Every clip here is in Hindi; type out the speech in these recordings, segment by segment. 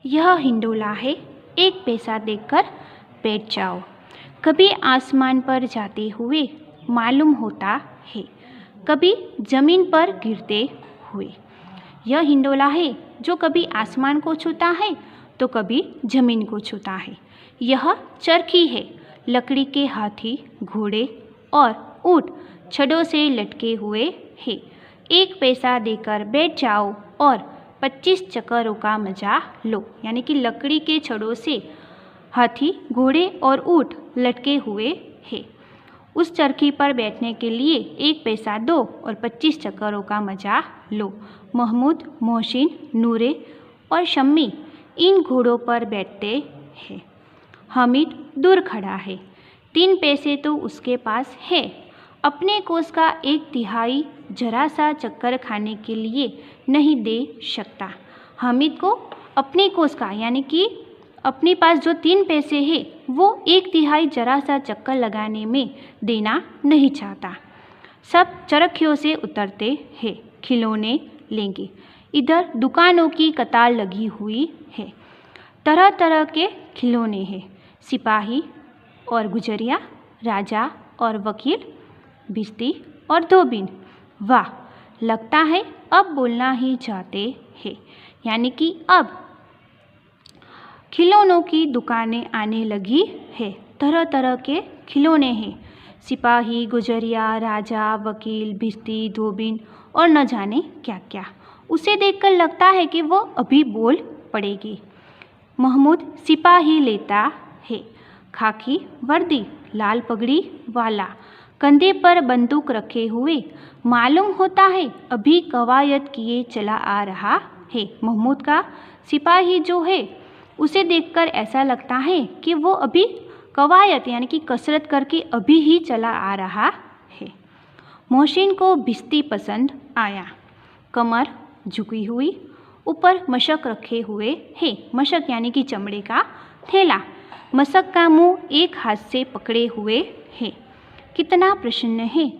यह हिंडोला है, एक पैसा देकर बैठ जाओ। कभी आसमान पर जाते हुए मालूम होता है, कभी ज़मीन पर गिरते हुए। यह हिंडोला है जो कभी आसमान को छूता है तो कभी ज़मीन को छूता है। यह चरखी है, लकड़ी के हाथी, घोड़े और ऊँट छड़ों से लटके हुए है। एक पैसा देकर बैठ जाओ और 25 चक्करों का मजा लो। यानी कि लकड़ी के छड़ों से हाथी, घोड़े और ऊँट लटके हुए हैं। उस चरखी पर बैठने के लिए एक पैसा दो और 25 चक्करों का मजा लो। महमूद, मोहसिन, नूरे और शम्मी इन घोड़ों पर बैठते हैं। हामिद दूर खड़ा है, 3 पैसे तो उसके पास है। अपने कोस का 1/3 जरा सा चक्कर खाने के लिए नहीं दे सकता। हामिद को अपने कोस का यानी कि अपने पास जो 3 पैसे हैं वो 1/3 जरा सा चक्कर लगाने में देना नहीं चाहता। सब चरखियों से उतरते हैं, खिलौने लेंगे। इधर दुकानों की कतार लगी हुई है, तरह तरह के खिलौने हैं। सिपाही और गुजरिया, राजा और वकील, भिश्ती और धोबिन। वाह, लगता है अब बोलना ही चाहते हैं। यानी कि अब खिलौनों की दुकानें आने लगी है, तरह तरह के खिलौने हैं। सिपाही, गुजरिया, राजा, वकील, भिश्ती, धोबिन और न जाने क्या क्या। उसे देखकर लगता है कि वो अभी बोल पड़ेगी। महमूद सिपाही लेता है, खाकी वर्दी, लाल पगड़ी वाला, कंधे पर बंदूक रखे हुए। मालूम होता है अभी कवायद किए चला आ रहा है। महमूद का सिपाही जो है उसे देखकर ऐसा लगता है कि वो अभी कवायद यानी कि कसरत करके अभी ही चला आ रहा है। मोहसिन को भिश्ती पसंद आया, कमर झुकी हुई, ऊपर मशक रखे हुए है। मशक यानी कि चमड़े का थैला। मशक का मुंह एक हाथ से पकड़े हुए है। कितना प्रसन्न है,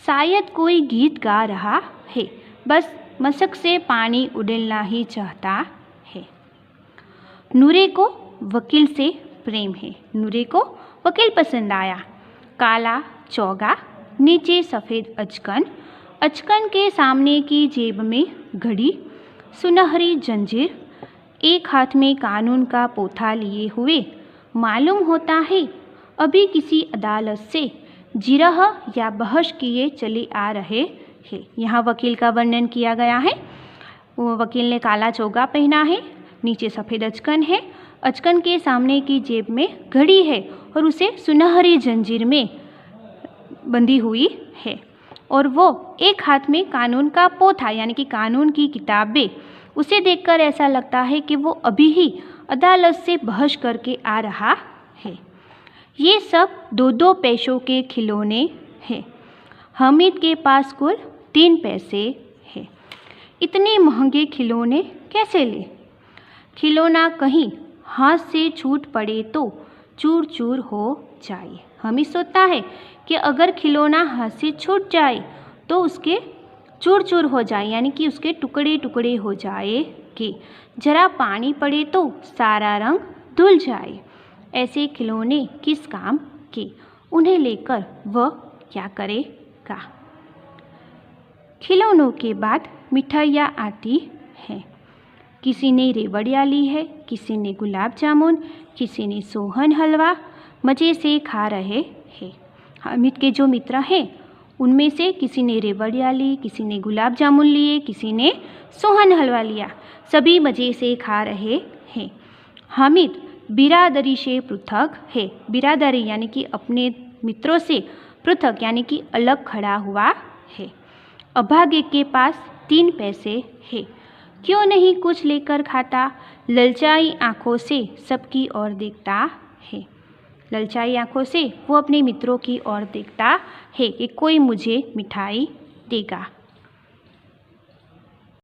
शायद कोई गीत गा रहा है, बस मशक से पानी उड़ेलना ही चाहता है। नूरे को वकील से प्रेम है। नूरे को वकील पसंद आया। काला चौगा, नीचे सफ़ेद अचकन, अचकन के सामने की जेब में घड़ी, सुनहरी जंजीर, एक हाथ में कानून का पोथा लिए हुए। मालूम होता है अभी किसी अदालत से जिरह या बहस किए चले आ रहे हैं। यहाँ वकील का वर्णन किया गया है। वो वकील ने काला चोगा पहना है, नीचे सफ़ेद अचकन है, अचकन के सामने की जेब में घड़ी है और उसे सुनहरी जंजीर में बंधी हुई है। और वो एक हाथ में कानून का पोथा यानी कि कानून की किताबें। उसे देखकर ऐसा लगता है कि वो अभी ही अदालत से बहस करके आ रहा है। ये सब 2-2 पैसों के खिलौने हैं। हामिद के पास कुल 3 पैसे हैं। इतने महंगे खिलौने कैसे ले? खिलौना कहीं हाथ से छूट पड़े तो चूर चूर हो जाए। हामिद सोचता है कि अगर खिलौना हाथ से छूट जाए तो उसके चूर चूर हो जाए यानी कि उसके टुकड़े टुकड़े हो जाए कि जरा पानी पड़े तो सारा रंग धुल जाए। ऐसे खिलौने किस काम के? उन्हें लेकर वह क्या करेगा? खिलौनों के बाद मिठाइयाँ आती हैं। किसी ने रेवड़ियाँ ली है, किसी ने गुलाब जामुन, किसी ने सोहन हलवा मज़े से खा रहे हैं। हामिद के जो मित्र हैं उनमें से किसी ने रेवड़ियाँ ली, किसी ने गुलाब जामुन लिए, किसी ने सोहन हलवा लिया। सभी मज़े से खा रहे हैं। हामिद बिरादरी से पृथक है। बिरादरी यानी कि अपने मित्रों से पृथक यानी कि अलग खड़ा हुआ है। अभागे के पास 3 पैसे है, क्यों नहीं कुछ लेकर खाता? ललचाई आँखों से सबकी ओर देखता है। ललचाई आँखों से वो अपने मित्रों की ओर देखता है कि कोई मुझे मिठाई देगा।